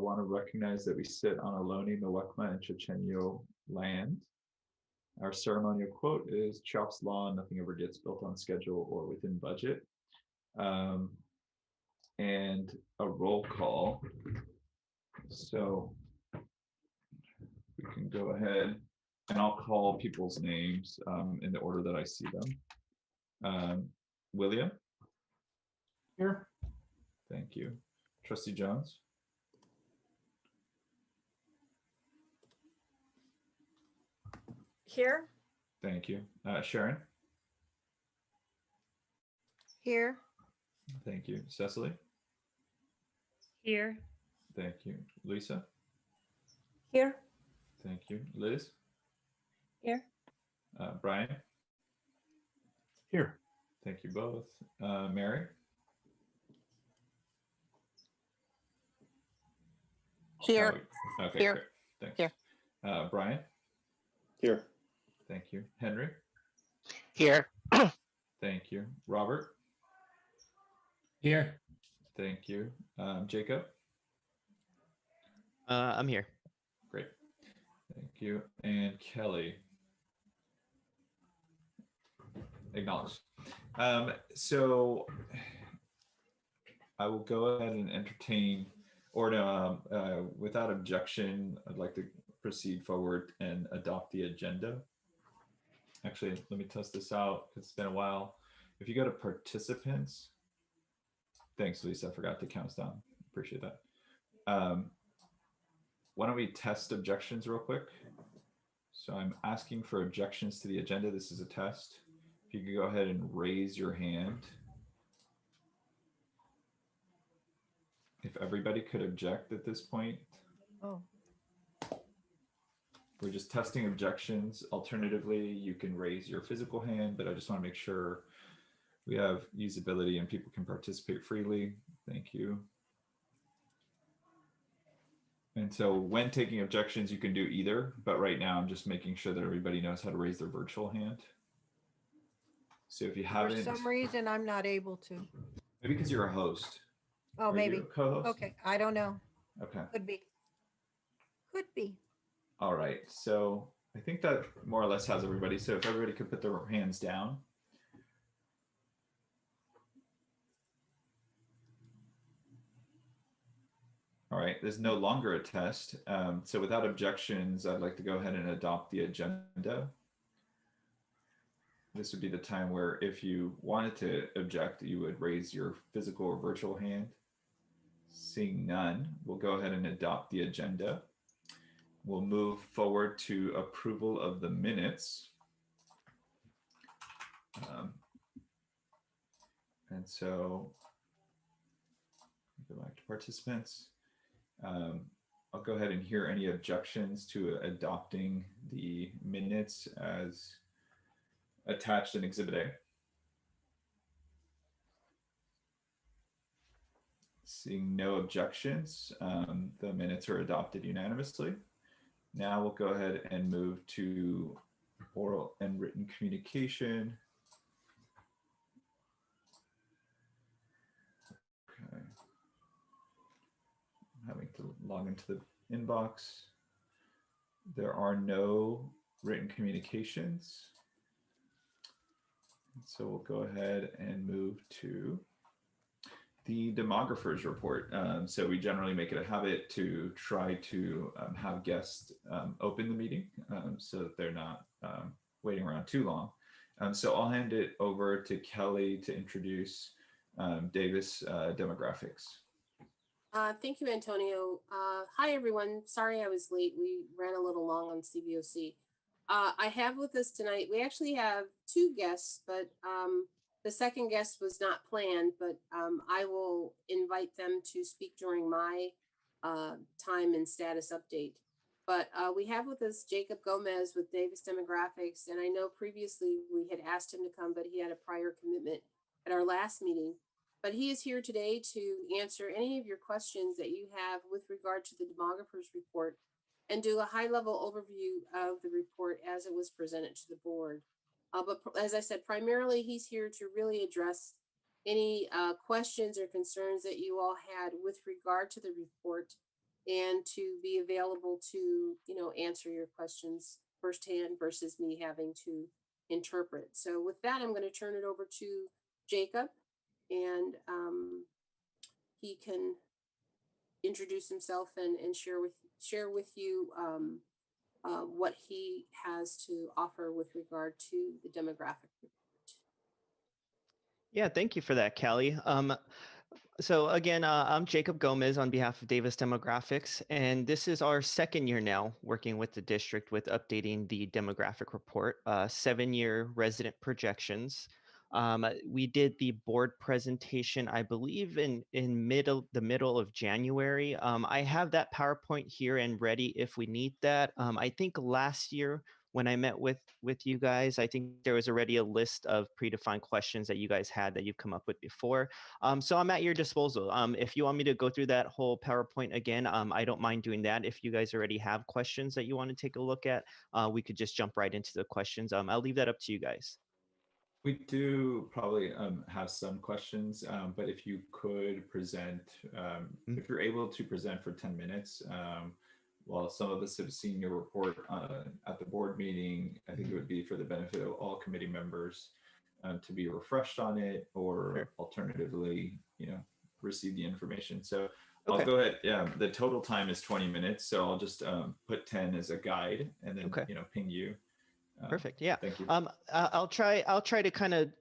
want to recognize that we sit on Ohlone, Muwekma, and Chochenyo land. Our ceremonial quote is Chop's Law, nothing ever gets built on schedule or within budget. And a roll call. So we can go ahead and I'll call people's names in the order that I see them. William? Here. Thank you. Trustee Jones? Here. Thank you. Sharon? Here. Thank you. Cecily? Here. Thank you. Lisa? Here. Thank you. Liz? Here. Brian? Here. Thank you both. Mary? Here. Oh, okay, Here. great. Thanks. Here. Brian? Here. Thank you. Henry? Here. Thank you. Robert? Here. Thank you. Jacob? I'm here. Great. Thank you. And Kelly? Acknowledged. So I will go ahead and entertain, or no, without objection, I'd like to proceed forward and adopt the agenda. Actually, let me test this out. It's been a while. If you go to participants, thanks, Lisa. I forgot to count us down. Appreciate that. Why don't we test objections real quick? So I'm asking for objections to the agenda. This is a test. If you could go ahead and raise your hand. If everybody could object at this point. Oh. We're just testing objections. Alternatively, you can raise your physical hand, but I just want to make sure we have usability and people can participate freely. Thank you. And so when taking objections, you can do either, but right now I'm just making sure that everybody knows how to raise their virtual hand. So if you haven't, For some reason, I'm not able to. maybe because you're a host. Oh, Are maybe. you a co-host? Okay, I don't know. Okay. Could be. Could be. All right. So I think that more or less has everybody. So if everybody could put their hands down. All right, there's no longer a test. So without objections, I'd like to go ahead and adopt the agenda. This would be the time where if you wanted to object, you would raise your physical or virtual hand. Seeing none, we'll go ahead and adopt the agenda. We'll move forward to approval of the minutes. And so go back to participants. I'll go ahead and hear any objections to adopting the minutes as attached in Exhibit A. Seeing no objections, the minutes are adopted unanimously. Now we'll go ahead and move to oral and written communication. Okay. I'm having to log into the inbox. There are no written communications. So we'll go ahead and move to the demographer's report. So we generally make it a habit to try to have guests open the meeting so that they're not waiting around too long. So I'll hand it over to Kelly to introduce Davis demographics. Thank you, Antonio. Hi, everyone. Sorry I was late. We ran a little long on CBOC. I have with us tonight, we actually have two guests, but the second guest was not planned, but I will invite them to speak during my time and status update. But we have with us Jacob Gomez with Davis Demographics. And I know previously we had asked him to come, but he had a prior commitment at our last meeting. But he is here today to answer any of your questions that you have with regard to the demographer's report and do a high-level overview of the report as it was presented to the board. But as I said, primarily he's here to really address any questions or concerns that you all had with regard to the report and to be available to, answer your questions firsthand versus me having to interpret. So with that, I'm going to turn it over to Jacob, and he can introduce himself and share with you what he has to offer with regard to the demographic report. Yeah, thank you for that, Callie. So again, I'm Jacob Gomez on behalf of Davis Demographics, and this is our second year now working with the district with updating the demographic report, 7-year resident projections. We did the board presentation, I believe, in the middle of January. I have that PowerPoint here and ready if we need that. I think last year when I met with you guys, I think there was already a list of predefined questions that you guys had that you've come up with before. So I'm at your disposal. If you want me to go through that whole PowerPoint again, I don't mind doing that. If you guys already have questions that you want to take a look at, we could just jump right into the questions. I'll leave that up to you guys. We do probably have some questions, but if you could present, if you're able to present for 10 minutes, while some of us have seen your report at the board meeting, I think it would be for the benefit of all committee members to be refreshed on it, or Sure. alternatively, receive the information. So Okay. I'll go ahead. Yeah, the total time is 20 minutes. So I'll just put 10 as a guide and then, Okay. ping you. Perfect. Yeah. Thank you. I'll try to kind of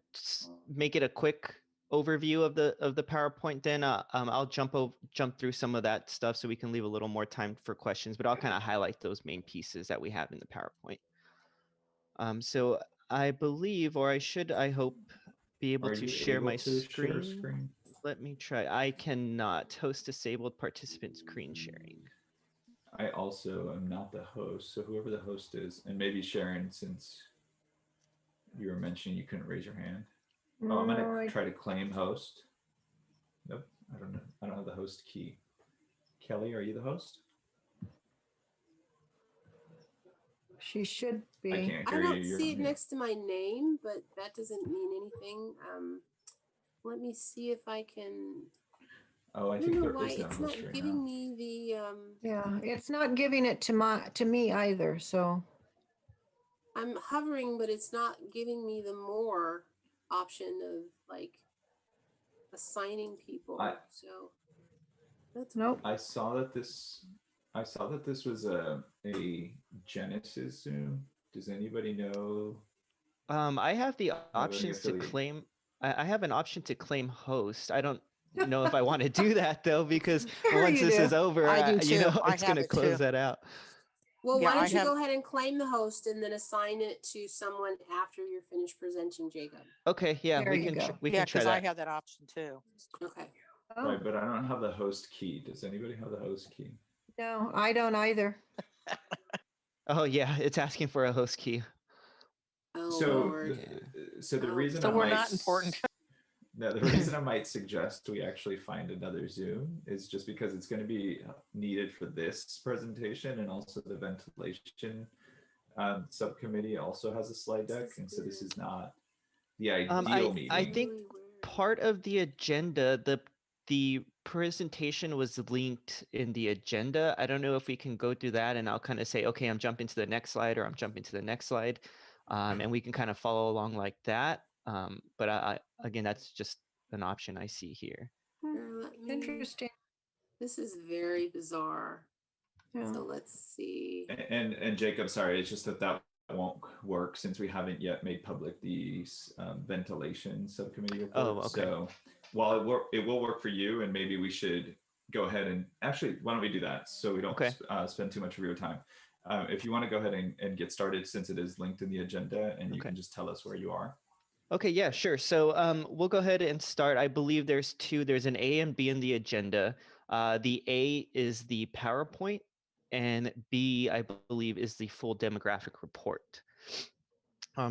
make it a quick overview of the PowerPoint. Then I'll jump through some of that stuff so we can leave a little more time for questions. But I'll kind of highlight those main pieces that we have in the PowerPoint. So I believe, or I hope, be able Are to you share able my to screen. share screen? Let me try. I cannot host disabled participant screen sharing. I also am not the host, so whoever the host is, and maybe Sharon, since you were mentioning you couldn't raise your hand. Oh, I'm gonna try to claim host. Nope, I don't know. I don't have the host key. Kelly, are you the host? She should I be. can't I hear you. don't You're see on it mute. next to my name, but that doesn't mean anything. Let me see if I can. Oh, I I don't think know there why is no it's host not right giving now. me the. Yeah, it's not giving it to me either. So I'm hovering, but it's not giving me the more option of like assigning people. So that's nope. I saw that this was a Genesis Zoom. Does anybody know? I have the Have any options to affiliate? claim. I have an option to claim host. I don't know if I want to do that though, because Sure once you this do. is over, I do too. I it's have gonna it close too. that out. Well, Yeah, why don't I you have- go ahead and claim the host and then assign it to someone after you're finished presenting, Jacob? Okay, yeah, There we you can go. we Yeah, can try because I that. have that option too. Okay. Oh, Right, but I don't have the host key. Does anybody have the host key? no, I don't either. Oh yeah, it's asking for a host key. Oh, So, Lord. so the Oh, reason So I we're might not important. No, the reason I might suggest we actually find another Zoom is just because it's going to be needed for this presentation, and also the ventilation subcommittee also has a slide deck, and so this is not the ideal meeting. I think part of the agenda, the presentation was linked in the agenda. I don't know if we can go through that, and I'll kind of say, okay, I'm jumping to the next slide, or I'm jumping to the next slide, and we can kind of follow along like that. But again, that's just an option I see here. Interesting. This is very bizarre. Yeah. So let's see. And Jacob, sorry, it's just that won't work since we haven't yet made public the ventilation subcommittee report. Oh, okay. So while it will work for you, and maybe we should go ahead and actually, why don't we do that so we don't spend too much of your time. If you want to go ahead and get started, since it is linked in the agenda, and you can just tell us where you are. Okay, yeah, sure. So we'll go ahead and start. I believe there's an A and B in the agenda. The A is the PowerPoint, and B, I believe, is the full demographic report.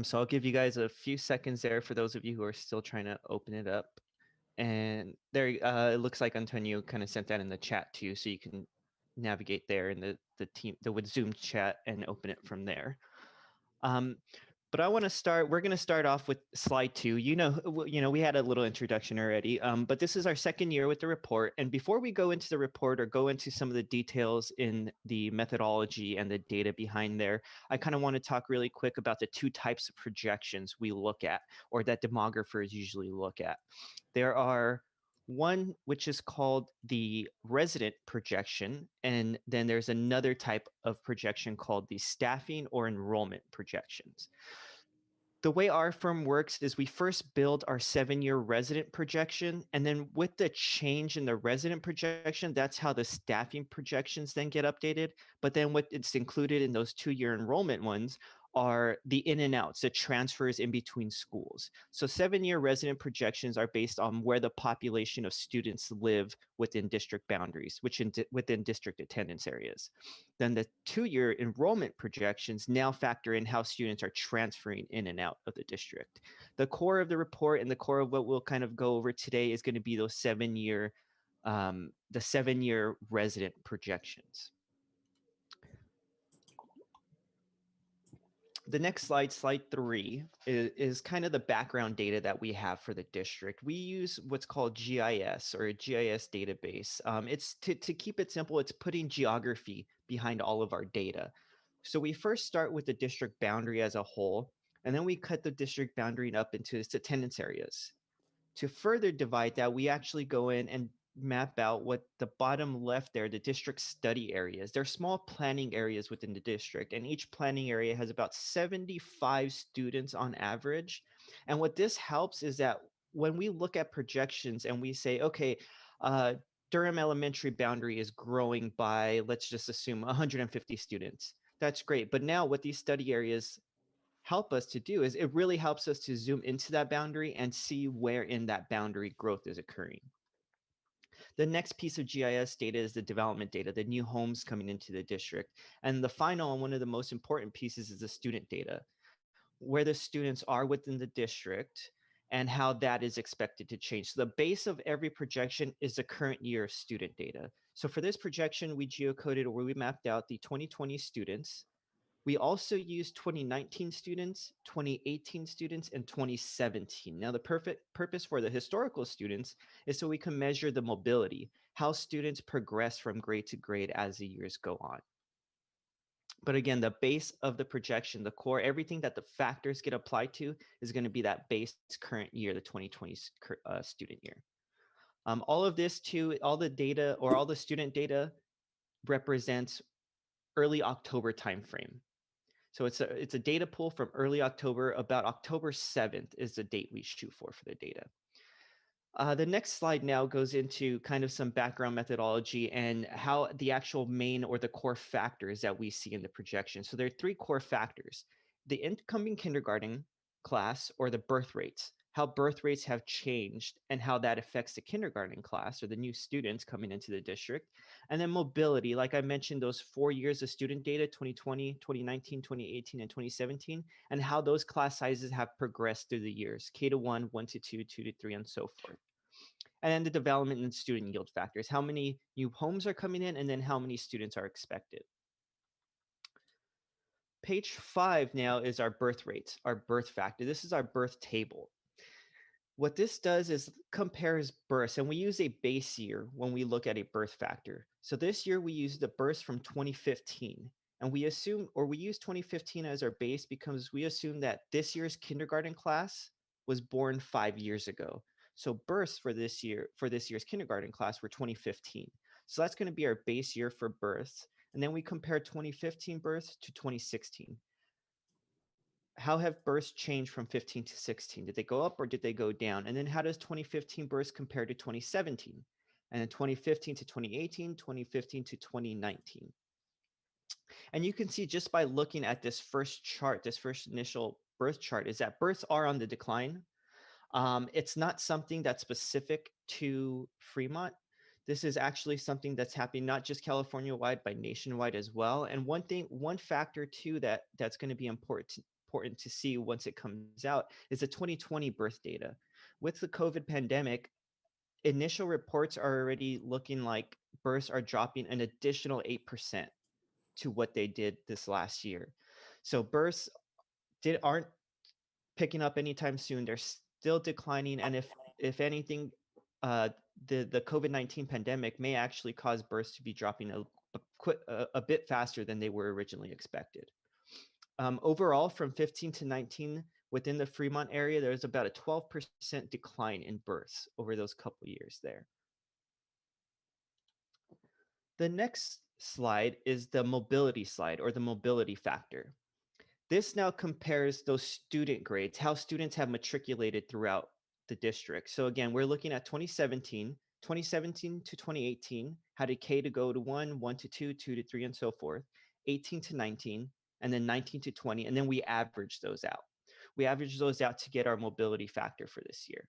So I'll give you guys a few seconds there for those of you who are still trying to open it up. And there, it looks like Antonio kind of sent that in the chat too, so you can navigate there in the Zoom chat and open it from there. But I want to start, we're going to start off with slide 2. We had a little introduction already, but this is our second year with the report. And before we go into the report or go into some of the details in the methodology and the data behind there, I kind of want to talk really quick about the 2 types of projections we look at, or that demographers usually look at. There are one which is called the resident projection, and then there's another type of projection called the staffing or enrollment projections. The way our firm works is we first build our 7-year resident projection, and then with the change in the resident projection, that's how the staffing projections then get updated. But then what it's included in those 2-year enrollment ones are the in and outs, the transfers in between schools. So 7-year resident projections are based on where the population of students live within district boundaries, within district attendance areas. Then the 2-year enrollment projections now factor in how students are transferring in and out of the district. The core of the report and the core of what we'll kind of go over today is going to be those 7-year, the 7-year resident projections. The next slide, slide 3, is kind of the background data that we have for the district. We use what's called GIS, or a GIS database. It's to keep it simple, it's putting geography behind all of our data. So we first start with the district boundary as a whole, and then we cut the district boundary up into its attendance areas. To further divide that, we actually go in and map out what the bottom left there, the district study areas. They're small planning areas within the district, and each planning area has about 75 students on average. And what this helps is that when we look at projections and we say, okay, Durham Elementary boundary is growing by, let's just assume 150 students. That's great. But now what these study areas help us to do is it really helps us to zoom into that boundary and see where in that boundary growth is occurring. The next piece of GIS data is the development data, the new homes coming into the district. And the final and one of the most important pieces is the student data, where the students are within the district and how that is expected to change. So the base of every projection is the current year of student data. So for this projection, we geocoded, or we mapped out the 2020 students. We also used 2019 students, 2018 students, and 2017. Now, the purpose for the historical students is so we can measure the mobility, how students progress from grade to grade as the years go on. But again, the base of the projection, the core, everything that the factors get applied to is going to be that base current year, the 2020 student year. All of this too, all the data or all the student data represents early October timeframe. So it's a data pool from early October. About October 7th is the date we shoot for the data. The next slide now goes into kind of some background methodology and how the actual main or the core factors that we see in the projection. So there are 3 core factors: the incoming kindergarten class, or the birth rates, how birth rates have changed and how that affects the kindergarten class or the new students coming into the district. And then mobility, like I mentioned, those 4 years of student data, 2020, 2019, 2018, and 2017, and how those class sizes have progressed through the years, K-1, 1-2, 2-3, and so forth. And then the development and student yield factors, how many new homes are coming in, and then how many students are expected. Page 5 now is our birth rates, our birth factor. This is our birth table. What this does is compares births, and we use a base year when we look at a birth factor. So this year we use the births from 2015, and we assume, or we use 2015 as our base because we assume that this year's kindergarten class was born 5 years ago. So births for this year's kindergarten class were 2015. So that's going to be our base year for births. And then we compare 2015 births to 2016. How have births changed from 15 to 16? Did they go up or did they go down? And then how does 2015 births compare to 2017? And then 2015 to 2018, 2015 to 2019. And you can see just by looking at this first chart, this first initial birth chart, is that births are on the decline. It's not something that's specific to Fremont. This is actually something that's happening not just California-wide, but nationwide as well. And one factor too that's going to be important to see once it comes out is the 2020 birth data. With the COVID pandemic, initial reports are already looking like births are dropping an additional 8% to what they did this last year. So births aren't picking up anytime soon. They're still declining, and if anything, the COVID-19 pandemic may actually cause births to be dropping a bit faster than they were originally expected. Overall, from 15 to 19, within the Fremont area, there's about a 12% decline in births over those couple years there. The next slide is the mobility slide, or the mobility factor. This now compares those student grades, how students have matriculated throughout the district. So again, we're looking at 2017 to 2018, how did K to go to 1, 1 to 2, 2 to 3, and so forth, 18 to 19, and then 19 to 20, and then we average those out. We average those out to get our mobility factor for this year.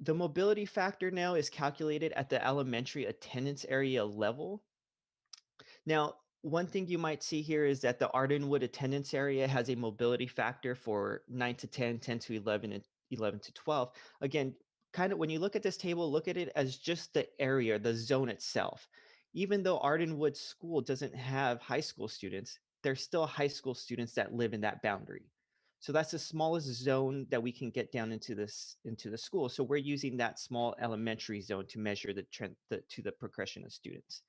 The mobility factor now is calculated at the elementary attendance area level. Now, one thing you might see here is that the Ardenwood attendance area has a mobility factor for 9 to 10, 10 to 11, and 11 to 12. Again, kind of when you look at this table, look at it as just the area, the zone itself. Even though Ardenwood School doesn't have high school students, there's still high school students that live in that boundary. So that's the smallest zone that we can get down into the school. So we're using that small elementary zone to measure the trend to the progression of students.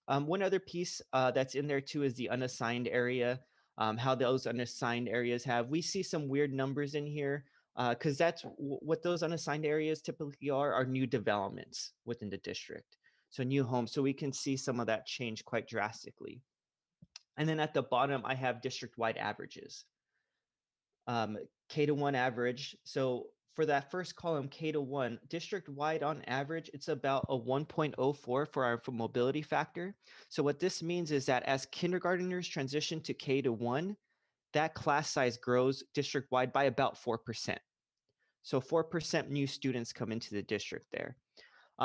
One other piece that's in there too is the unassigned area, how those unassigned areas have. We see some weird numbers in here because that's what those unassigned areas typically are new developments within the district. So new homes, so we can see some of that change quite drastically. And then at the bottom, I have district-wide averages. K to 1 average. So for that first column, K to 1, district-wide on average, it's about a 1.04 for our mobility factor. So what this means is that as kindergarteners transition to K to 1, that class size grows district-wide by about 4%. So 4% new students come into the district there.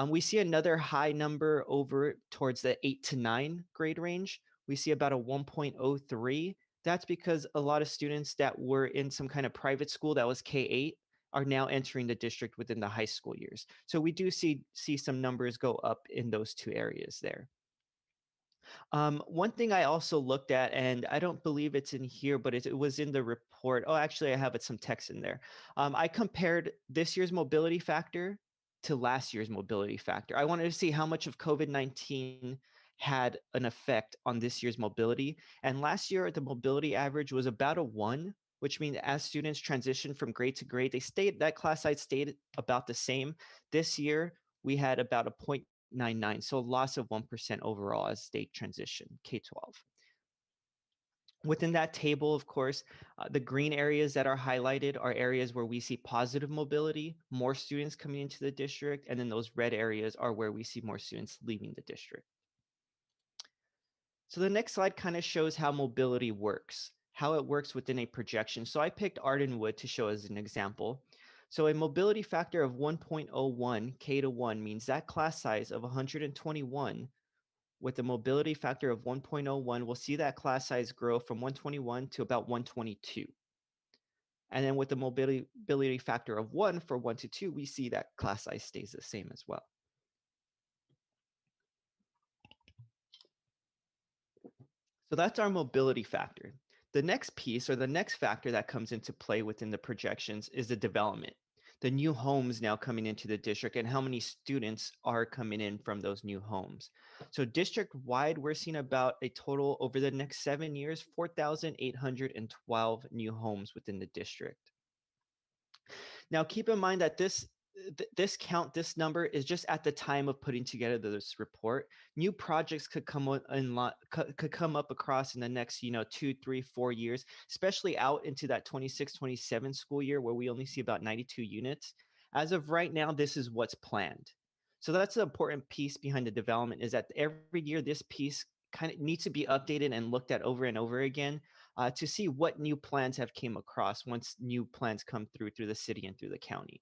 We see another high number over towards the 8 to 9 grade range. We see about a 1.03. That's because a lot of students that were in some kind of private school that was K-8 are now entering the district within the high school years. So we do see some numbers go up in those two areas there. One thing I also looked at, and I don't believe it's in here, but it was in the report. Oh, actually, I have some text in there. I compared this year's mobility factor to last year's mobility factor. I wanted to see how much of COVID-19 had an effect on this year's mobility. And last year, the mobility average was about a 1, which means as students transition from grade to grade, that class size stayed about the same. This year, we had about a 0.99, so a loss of 1% overall as they transition K-12. Within that table, of course, the green areas that are highlighted are areas where we see positive mobility, more students coming into the district, and then those red areas are where we see more students leaving the district. So the next slide kind of shows how mobility works, how it works within a projection. So I picked Ardenwood to show as an example. So a mobility factor of 1.01 K to 1 means that class size of 121 with a mobility factor of 1.01, we'll see that class size grow from 121 to about 122. And then with the mobility factor of 1 for 1 to 2, we see that class size stays the same as well. So that's our mobility factor. The next piece, or the next factor that comes into play within the projections, is the development. The new homes now coming into the district and how many students are coming in from those new homes. So district-wide, we're seeing about a total over the next 7 years, 4,812 new homes within the district. Now, keep in mind that this number is just at the time of putting together this report. New projects could come up across in the next 2, 3, 4 years, especially out into that 26-27 school year where we only see about 92 units. As of right now, this is what's planned. So that's the important piece behind the development, is that every year this piece kind of needs to be updated and looked at over and over again to see what new plans have came across once new plans come through the city and through the county.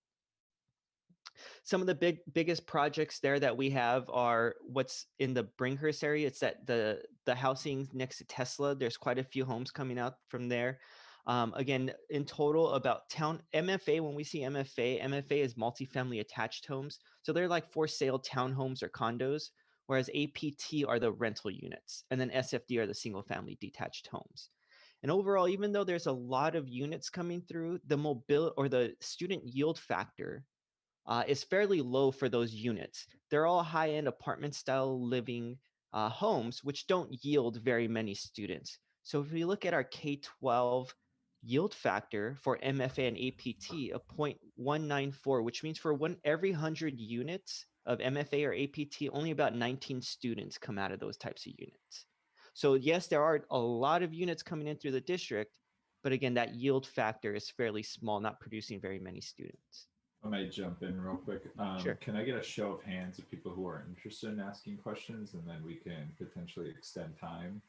Some of the biggest projects there that we have are what's in the Bringhurst area. It's that the housing next to Tesla. There's quite a few homes coming out from there. Again, in total, about MFA, when we see MFA is multifamily attached homes. So they're like for sale townhomes or condos, whereas APT are the rental units, and then SFD are the single family detached homes. And overall, even though there's a lot of units coming through, the mobility or the student yield factor is fairly low for those units. They're all high-end apartment style living homes, which don't yield very many students. So if we look at our K-12 yield factor for MFA and APT of 0.194, which means for every 100 units of MFA or APT, only about 19 students come out of those types of units. So yes, there are a lot of units coming in through the district, but again, that yield factor is fairly small, not producing very many students. I might jump in real quick. Sure. Can I get a show of hands of people who are interested in asking questions, and then we can potentially extend time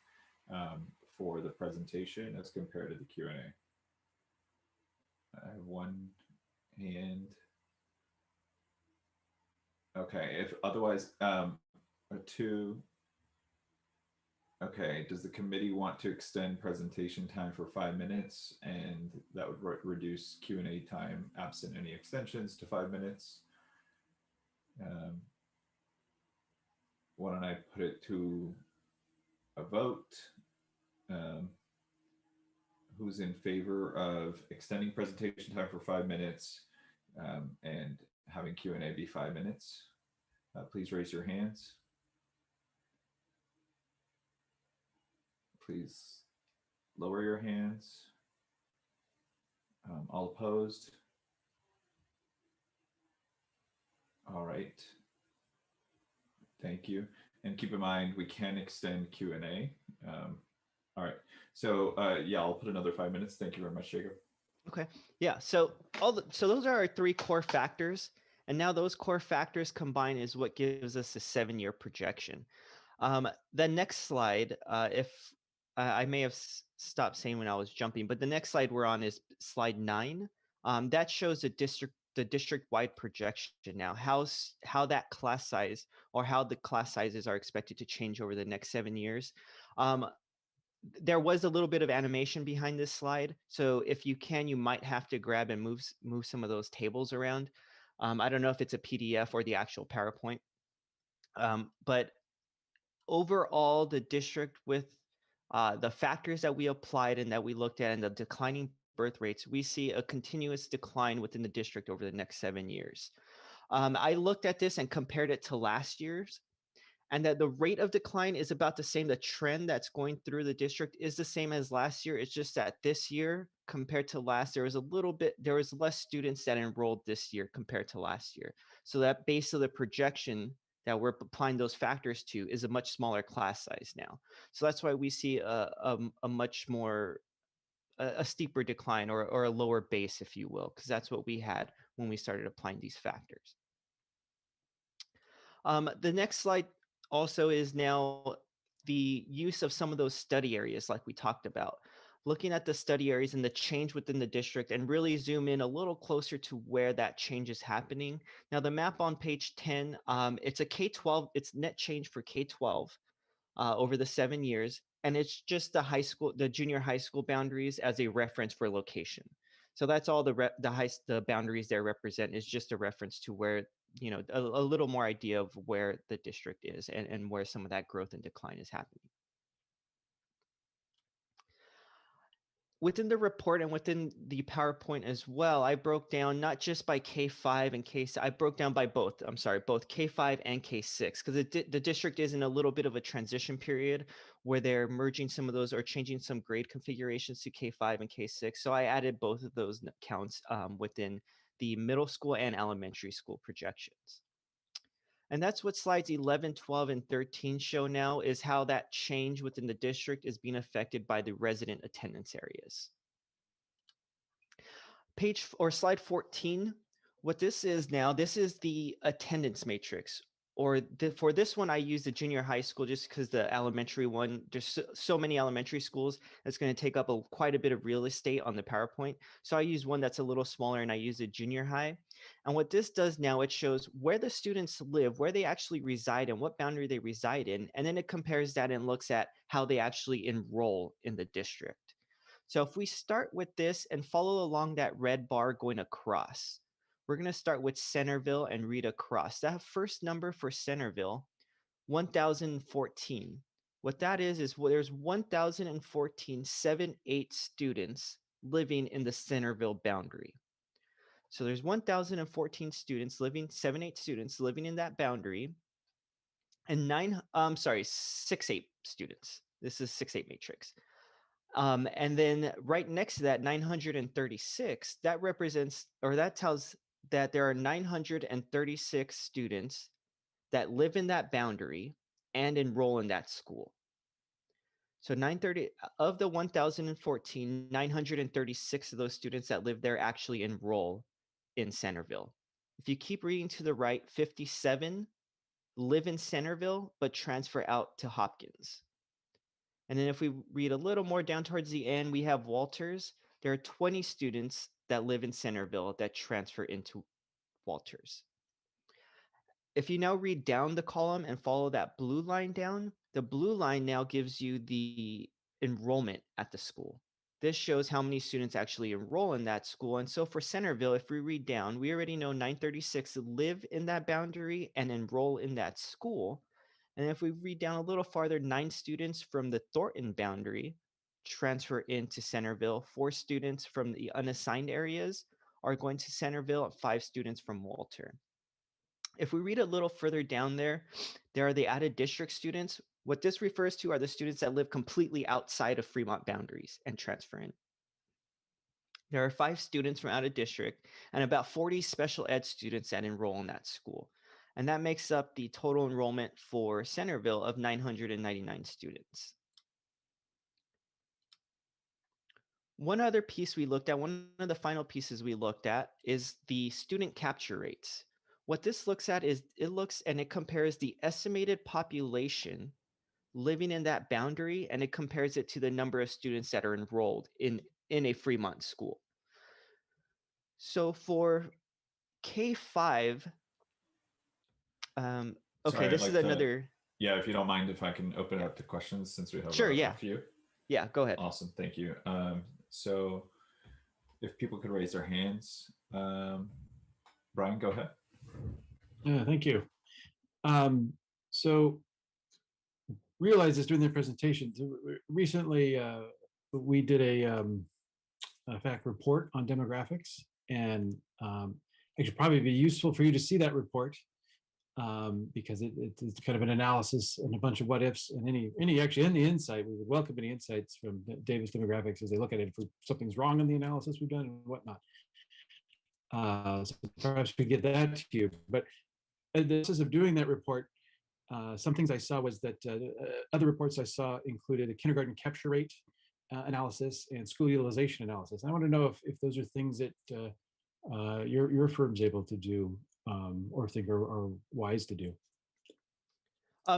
for the presentation as compared to the Q&A. I have one hand. Okay, if otherwise, two. Okay, does the committee want to extend presentation time for 5 minutes, and that would reduce Q&A time absent any extensions to 5 minutes? Why don't I put it to a vote? Who's in favor of extending presentation time for 5 minutes and having Q&A be 5 minutes? Please raise your hands. Please lower your hands. All opposed? All right. Thank you. And keep in mind, we can extend Q&A. All right. So yeah, I'll put another 5 minutes. Thank you very much, Jacob. Okay. Yeah. So those are our 3 core factors. And now those core factors combined is what gives us a 7-year projection. The next slide, if I may have stopped saying when I was jumping, but the next slide we're on is slide 9. That shows the district-wide projection now, how that class size or how the class sizes are expected to change over the next 7 years. There was a little bit of animation behind this slide. So if you can, you might have to grab and move some of those tables around. I don't know if it's a PDF or the actual PowerPoint. But overall, the district with the factors that we applied and that we looked at and the declining birth rates, we see a continuous decline within the district over the next 7 years. I looked at this and compared it to last year's, and that the rate of decline is about the same. The trend that's going through the district is the same as last year. It's just that this year compared to last, there was less students that enrolled this year compared to last year. So that base of the projection that we're applying those factors to is a much smaller class size now. So that's why we see a much more, a steeper decline or a lower base, if you will, because that's what we had when we started applying these factors. The next slide also is now the use of some of those study areas like we talked about. Looking at the study areas and the change within the district and really zoom in a little closer to where that change is happening. Now the map on page 10, it's a K-12, it's net change for K-12 over the 7 years. And it's just the junior high school boundaries as a reference for location. So that's all the boundaries there represent is just a reference to where, you know, a little more idea of where the district is and where some of that growth and decline is happening. Within the report and within the PowerPoint as well, I broke down not just by K5 and K6, I broke down by both, both K5 and K6, because the district is in a little bit of a transition period where they're merging some of those or changing some grade configurations to K5 and K6. So I added both of those counts within the middle school and elementary school projections. And that's what slides 11, 12, and 13 show now is how that change within the district is being affected by the resident attendance areas. Slide 14, what this is now, this is the attendance matrix. For this one, I use the junior high school just because the elementary one, there's so many elementary schools, it's going to take up quite a bit of real estate on the PowerPoint. So I use one that's a little smaller and I use the junior high. And what this does now, it shows where the students live, where they actually reside and what boundary they reside in. And then it compares that and looks at how they actually enroll in the district. So if we start with this and follow along that red bar going across, we're going to start with Centerville and read across. That first number for Centerville, 1014. What that is well, there's 1,014 7/8 students living in the Centerville boundary. So there's 1,014 students living, 7/8 students living in that boundary, and 6/8 students. This is 6/8 matrix. And then right next to that, 936, that represents, or that tells that there are 936 students that live in that boundary and enroll in that school. So 930 of the 1,014, 936 of those students that live there actually enroll in Centerville. If you keep reading to the right, 57 live in Centerville but transfer out to Hopkins. And then if we read a little more down towards the end, we have Walters. There are 20 students that live in Centerville that transfer into Walters. If you now read down the column and follow that blue line down, the blue line now gives you the enrollment at the school. This shows how many students actually enroll in that school. And so for Centerville, if we read down, we already know 936 live in that boundary and enroll in that school. And if we read down a little farther, 9 students from the Thornton boundary transfer into Centerville. 4 students from the unassigned areas are going to Centerville, and 5 students from Walter. If we read a little further down there are the added district students. What this refers to are the students that live completely outside of Fremont boundaries and transfer in. There are 5 students from out of district and about 40 special ed students that enroll in that school. And that makes up the total enrollment for Centerville of 999 students. One other piece we looked at, one of the final pieces we looked at, is the student capture rates. What this looks at is it compares the estimated population living in that boundary, and it compares it to the number of students that are enrolled in a Fremont school. So for K-5, okay, Sorry, this is another. Yeah, if you don't mind, if I can open it up to questions since we have Sure, a few. Yeah, go ahead. Awesome, thank you. So if people could raise their hands. Brian, go ahead. Thank you. So realize this during the presentation. Recently, we did a FAC report on demographics, and it should probably be useful for you to see that report because it's kind of an analysis and a bunch of what ifs and any insight. We would welcome any insights from Davis Demographics as they look at it if something's wrong in the analysis we've done and whatnot. So perhaps we get that to you. But in the process of doing that report, some things I saw was that other reports I saw included a kindergarten capture rate analysis and school utilization analysis. I want to know if those are things that your firm's able to do or think are wise to do.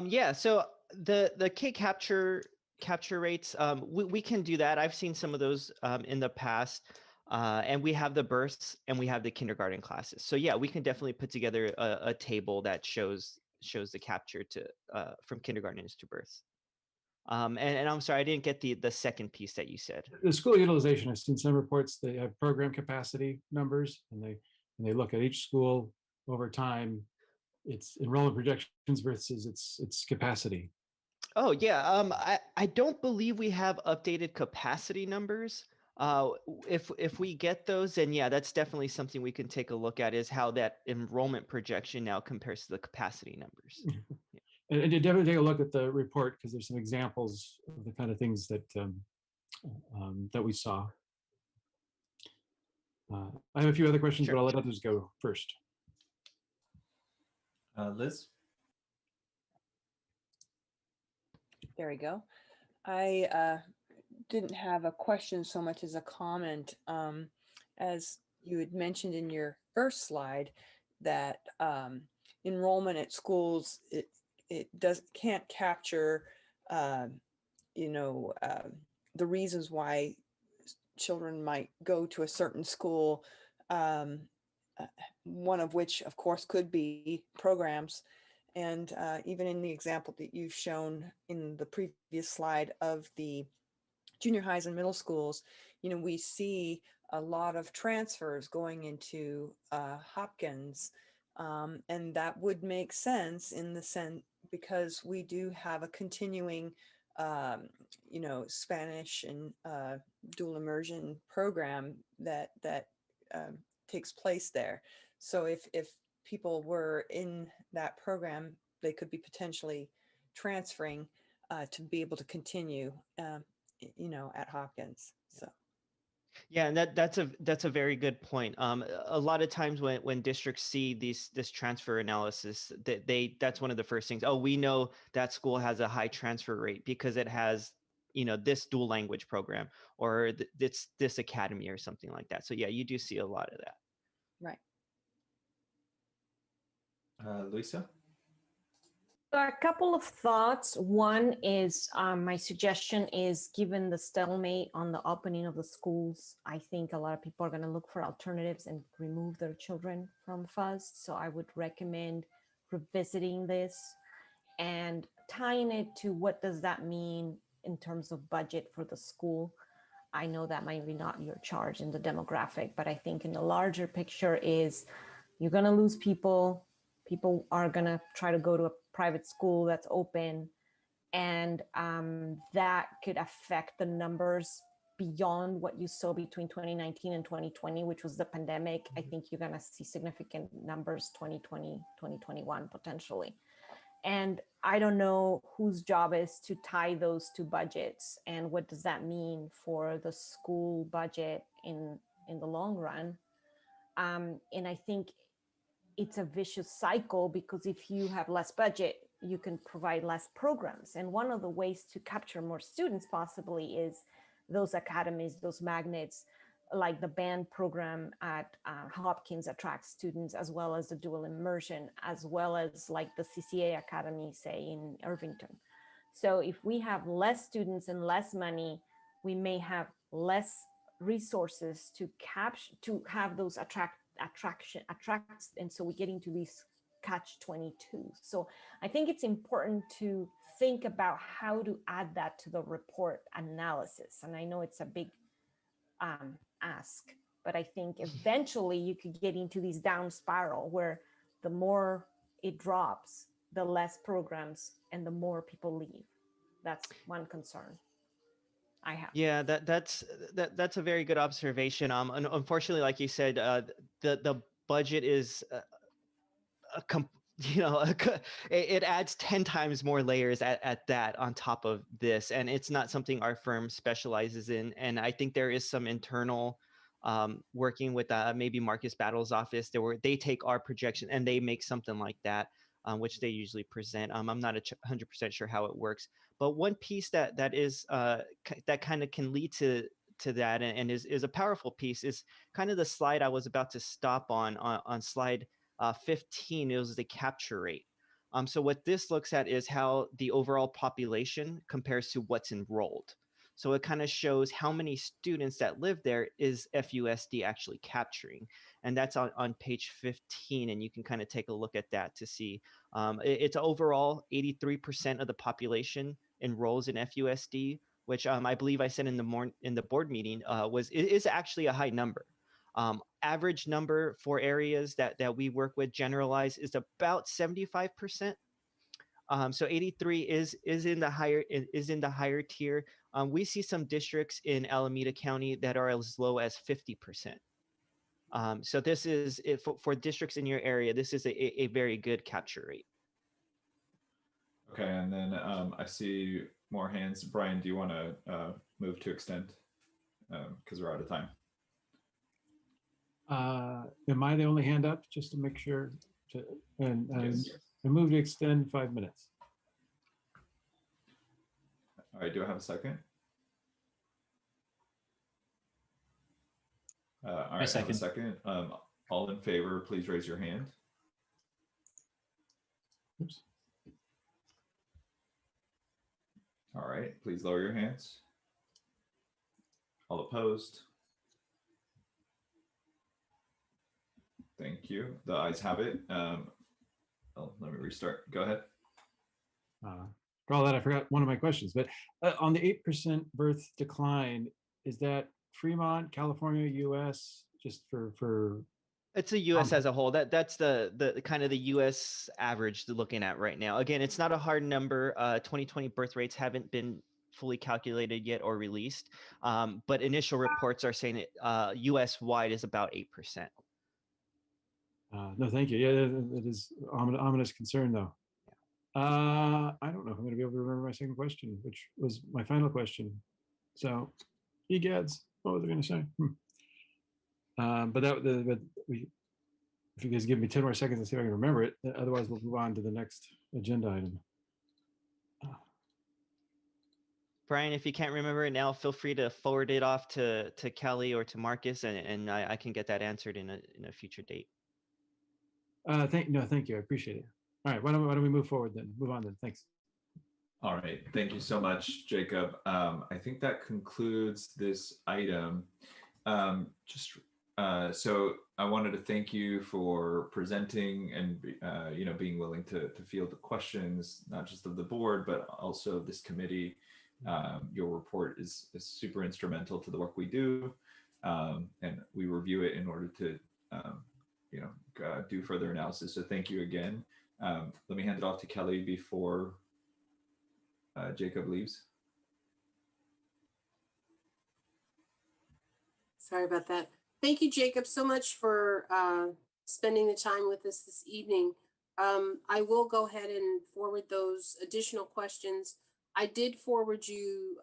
Yeah, so the K capture rates, we can do that. I've seen some of those in the past. And we have the births and we have the kindergarten classes. So yeah, we can definitely put together a table that shows the capture to from kindergarten to births. And I'm sorry, I didn't get the second piece that you said. The school utilization, I've seen some reports, they have program capacity numbers and they look at each school over time, its enrollment projections versus its capacity. Oh yeah, I don't believe we have updated capacity numbers. If we get those, then yeah, that's definitely something we can take a look at, is how that enrollment projection now compares to the capacity numbers. Yeah. And definitely take a look at the report because there's some examples of the kind of things that that we saw. I have a few other questions, Sure. but I'll let others go first. Liz? There we go. I didn't have a question so much as a comment. As you had mentioned in your first slide, that enrollment at schools, it can't capture, the reasons why children might go to a certain school. One of which, of course, could be programs. And even in the example that you've shown in the previous slide of the junior highs and middle schools, we see a lot of transfers going into Hopkins. And that would make sense because we do have a continuing, Spanish and dual immersion program that takes place there. So if people were in that program, they could be potentially transferring to be able to continue, at Hopkins. So. Yeah, and that's a very good point. A lot of times when districts see this transfer analysis, that's one of the first things. Oh, we know that school has a high transfer rate because it has, this dual language program or this academy or something like that. So yeah, you do see a lot of that. Right. Lisa? A couple of thoughts. One is my suggestion is, given the stalemate on the opening of the schools, I think a lot of people are going to look for alternatives and remove their children from FUS. So I would recommend revisiting this and tying it to what does that mean in terms of budget for the school. I know that might be not your charge in the demographic, but I think in the larger picture is you're going to lose people. People are going to try to go to a private school that's open, and that could affect the numbers beyond what you saw between 2019 and 2020, which was the pandemic. I think you're going to see significant numbers 2020, 2021 potentially. And I don't know whose job is to tie those two budgets, and what does that mean for the school budget in the long run. And I think it's a vicious cycle, because if you have less budget, you can provide less programs. And one of the ways to capture more students possibly is those academies, those magnets, like the band program at Hopkins attracts students, as well as the dual immersion, as well as like the CCA Academy, say in Irvington. So if we have less students and less money, we may have less resources to capture, to have those attracts, and so we get into these catch-22. So I think it's important to think about how to add that to the report analysis. And I know it's a big ask, but I think eventually you could get into these down spiral where the more it drops, the less programs and the more people leave. That's one concern I have. Yeah, that's a very good observation. Unfortunately, like you said, the budget is it adds 10 times more layers at that on top of this, and it's not something our firm specializes in. And I think there is some internal working with maybe Marcus Battle's office. They take our projection and they make something like that, which they usually present. I'm not 100% sure how it works, but one piece that is that kind of can lead to that and is a powerful piece is kind of the slide I was about to stop on slide 15. It was the capture rate. So what this looks at is how the overall population compares to what's enrolled. So it kind of shows how many students that live there is FUSD actually capturing. And that's on page 15. And you can kind of take a look at that to see. It's overall 83% of the population enrolls in FUSD, which I believe I said in the board meeting is actually a high number. Average number for areas that we work with generalized is about 75%. So 83 is in the higher tier. We see some districts in Alameda County that are as low as 50%. So this is for districts in your area. This is a very good capture rate. Okay, and then I see more hands. Brian, do you want to move to extend? Because we're out of time. Am I the only hand up, just to make sure? And Yes. I move to extend 5 minutes. All right, do I have a second? All right, I have a second. All in favor, please raise your hand. Oops. All right, please lower your hands. All opposed? Thank you. The ayes have it. Let me restart. Go ahead. For all that, I forgot one of my questions, but on the 8% birth decline, is that Fremont, California, US, just for It's the U.S. as a whole. That's the kind of the U.S. average they're looking at right now. Again, it's not a hard number. 2020 birth rates haven't been fully calculated yet or released, but initial reports are saying it U.S. wide is about 8%. No, thank you. Yeah, it is ominous concern though. I don't know if I'm going to be able to remember my second question, which was my final question. So, egads, what was I going to say? But if you guys give me 10 more seconds to see if I can remember it, otherwise we'll move on to the next agenda item. Brian, if you can't remember it now, feel free to forward it off to Kelly or to Marcus, and I can get that answered in a future date. Thank you. I appreciate it. All right, why don't we move forward then? Move on then. Thanks. All right, thank you so much, Jacob. I think that concludes this item. So I wanted to thank you for presenting and being willing to field the questions, not just of the board, but also this committee. Your report is super instrumental to the work we do, and we review it in order to do further analysis. So thank you again. Let me hand it off to Kelly before Jacob leaves. Sorry about that. Thank you, Jacob, so much for spending the time with us this evening. I will go ahead and forward those additional questions. I did forward you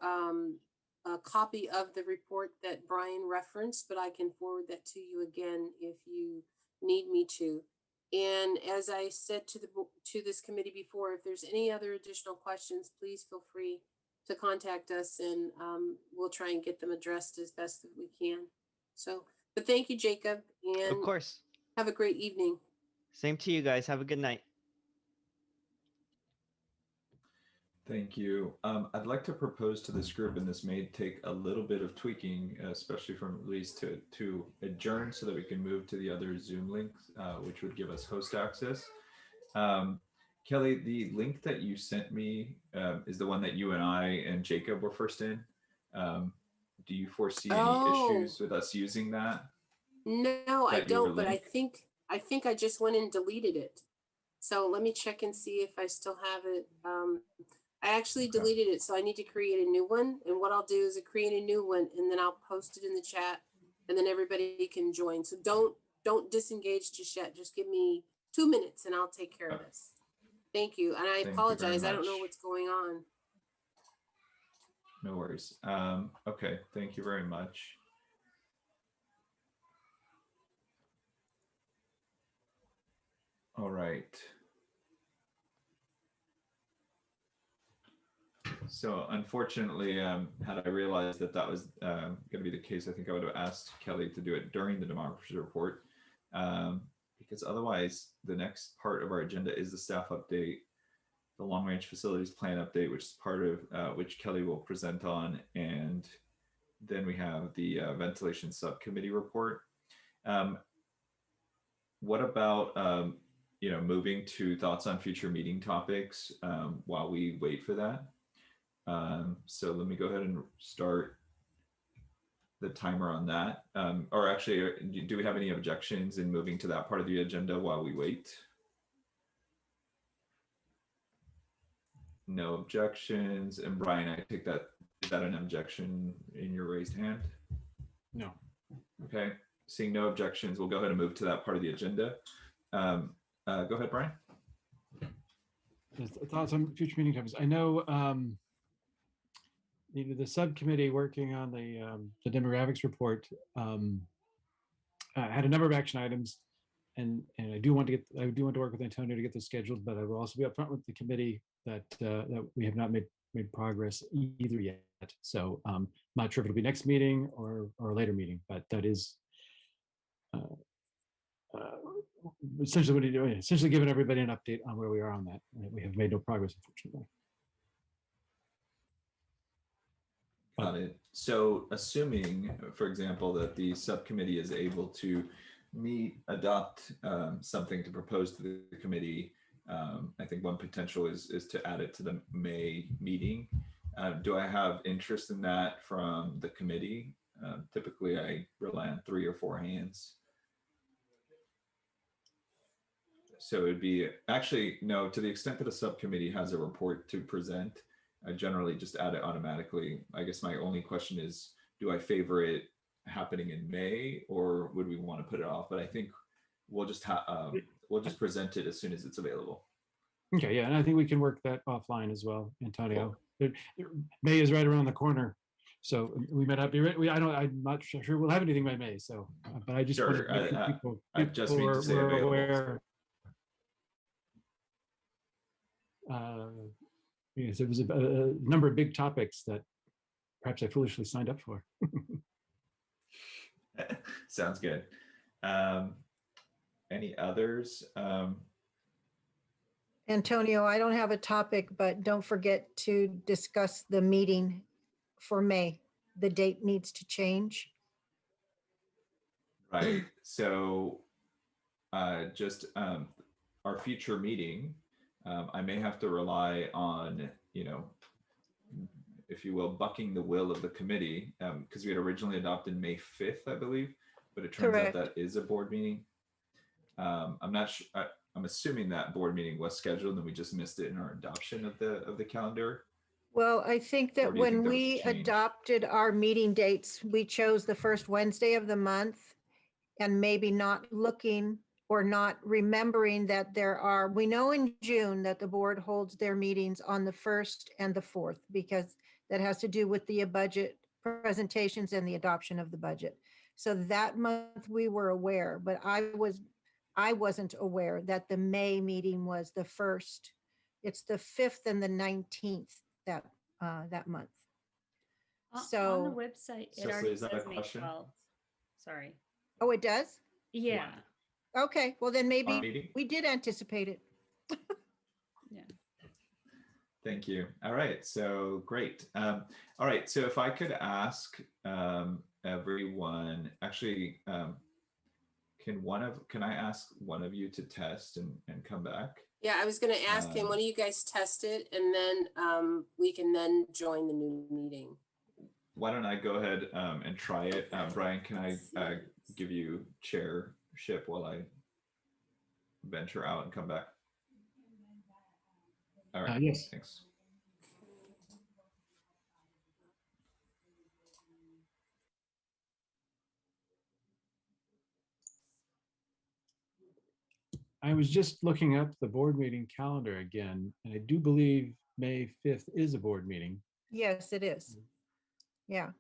a copy of the report that Brian referenced, but I can forward that to you again if you need me to. And as I said to this committee before, if there's any other additional questions, please feel free to contact us, and we'll try and get them addressed as best that we can. So, but thank you, Jacob, and Of course. have a great evening. Same to you guys. Have a good night. Thank you. I'd like to propose to this group, and this may take a little bit of tweaking, especially from Elise, to adjourn so that we can move to the other Zoom links, which would give us host access. Kelly, the link that you sent me is the one that you and I and Jacob were first in. Do you foresee any issues with us using that? No, I don't, but I think I just went and deleted it. So let me check and see if I still have it. I actually deleted it, so I need to create a new one. And what I'll do is create a new one, and then I'll post it in the chat, and then everybody can join. So don't disengage just yet. Just give me 2 minutes, and I'll take care of this. Thank you, and I apologize. I don't know what's going on. No worries. Okay, thank you very much. All right. So unfortunately, had I realized that was going to be the case, I think I would have asked Kelly to do it during the democracy report, because otherwise the next part of our agenda is the staff update, the long range facilities plan update, which is part of which Kelly will present on. And then we have the ventilation subcommittee report. What about, moving to thoughts on future meeting topics while we wait for that? So let me go ahead and start the timer on that. Or actually, do we have any objections in moving to that part of the agenda while we wait? No objections. And Brian, I take that, is that an objection in your raised hand? No. Okay, seeing no objections, we'll go ahead and move to that part of the agenda. Go ahead, Brian. Thoughts on future meeting topics. I know the subcommittee working on the demographics report had a number of action items, and I do want to work with Antonio to get those scheduled, but I will also be upfront with the committee that we have not made progress either yet. So not sure if it'll be next meeting or a later meeting, but that is essentially what are you doing? Essentially giving everybody an update on where we are on that. We have made no progress, unfortunately. Got it. So assuming, for example, that the subcommittee is able to adopt something to propose to the committee, I think one potential is to add it to the May meeting. Do I have interest in that from the committee? Typically, I rely on 3 or 4 hands. So it'd be actually, no, to the extent that a subcommittee has a report to present, I generally just add it automatically. I guess my only question is, do I favor it happening in May, or would we want to put it off? But I think we'll just present it as soon as it's available. Okay, yeah, and I think we can work that offline as well, Antonio. May is right around the corner, so we might not be ready. I'm not sure we'll have anything by May. So, but I just Sure, wanted to make sure people I just mean to say were available. aware. Yes, there was a number of big topics that perhaps I foolishly signed up for. Sounds good. Any others? Antonio, I don't have a topic, but don't forget to discuss the meeting for May. The date needs to change. Right. So just our future meeting, I may have to rely on, if you will, bucking the will of the committee, because we had originally adopted May 5th, I believe, but it turns Correct. out that is a board meeting. I'm not sure. I'm assuming that board meeting was scheduled and we just missed it in our adoption of the calendar. Well, I think Or that do you think when there was a we change? adopted our meeting dates, we chose the first Wednesday of the month and maybe not looking or not remembering that we know in June that the board holds their meetings on the 1st and the 4th, because that has to do with the budget presentations and the adoption of the budget. So that month we were aware, but I wasn't aware that the May meeting was the 1st. It's the 5th and the 19th that month. On the So, website, it Cecily, already is that a says May question? 12th. Sorry. oh, it does? Yeah. Okay, well then Our maybe meeting? we did anticipate it. Yeah. Thank you. All right, so great. All right, so if I could ask everyone, actually, can I ask one of you to test and come back? Yeah, I was going to ask him, when do you guys test it? And then we can then join the new meeting. Why don't I go ahead and try it? Brian, can I give you chairship while I venture out and come back? All right, Yes. thanks. I was just looking up the board meeting calendar again, and I do believe May 5th is a board meeting. Yes, it is. Yeah.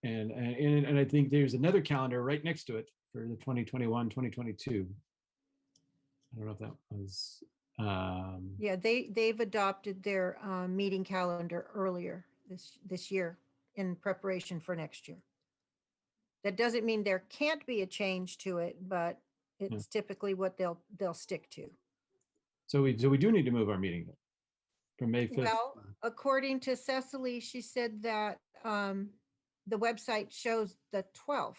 And I think there's another calendar right next to it for the 2021, 2022. I don't know if that was. Yeah, they've adopted their meeting calendar earlier this year in preparation for next year. That doesn't mean there can't be a change to it, but it's typically what they'll stick to. So we do need to move our meeting from May 5th. Well, according to Cecily, she said that the website shows the 12th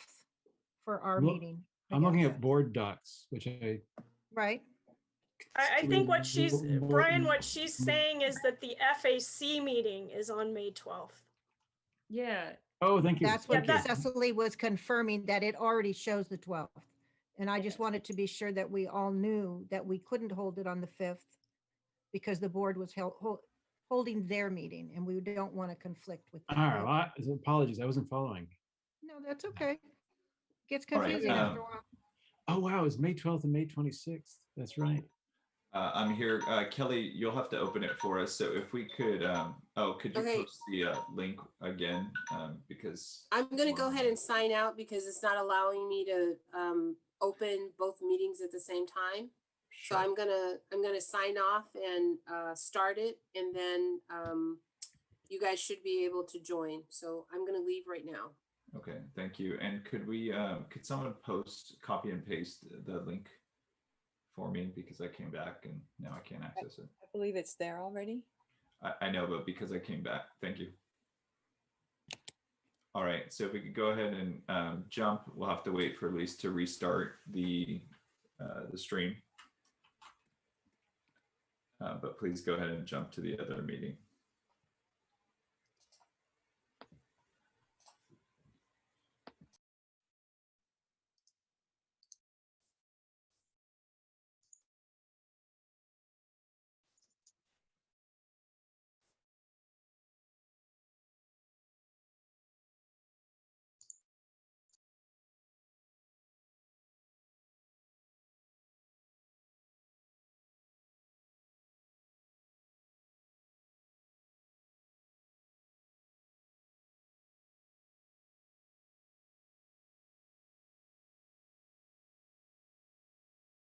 for our meeting. I I'm looking guess. at board docs, which Right. I think what Brian, what she's saying is that the FAC meeting is on May 12th. Yeah. Oh, thank you. That's what Okay. Cecily was confirming, that it already shows the 12th. And I just wanted to be sure that we all knew that we couldn't hold it on the 5th because the board was holding their meeting, and we don't want to conflict with them. All right, well, apologies, I wasn't following. No, that's okay. Gets All right, confusing after a while. Oh, wow, it's May 12th and May 26th. That's right. I'm here. Kelly, you'll have to open it for us. So if we could, could you Okay. post the link again? Because I'm going to go ahead and sign out because it's not allowing me to open both meetings at the same time. Sure. So I'm gonna sign off and start it, and then you guys should be able to join. So I'm gonna leave right now. Okay, thank you. And could someone copy and paste the link for me, because I came back and now I can't access it. I believe it's there already. I know, but because I came back, thank you. All right, so if we could go ahead and jump, we'll have to wait for Elise to restart the stream. But please go ahead and jump to the other meeting.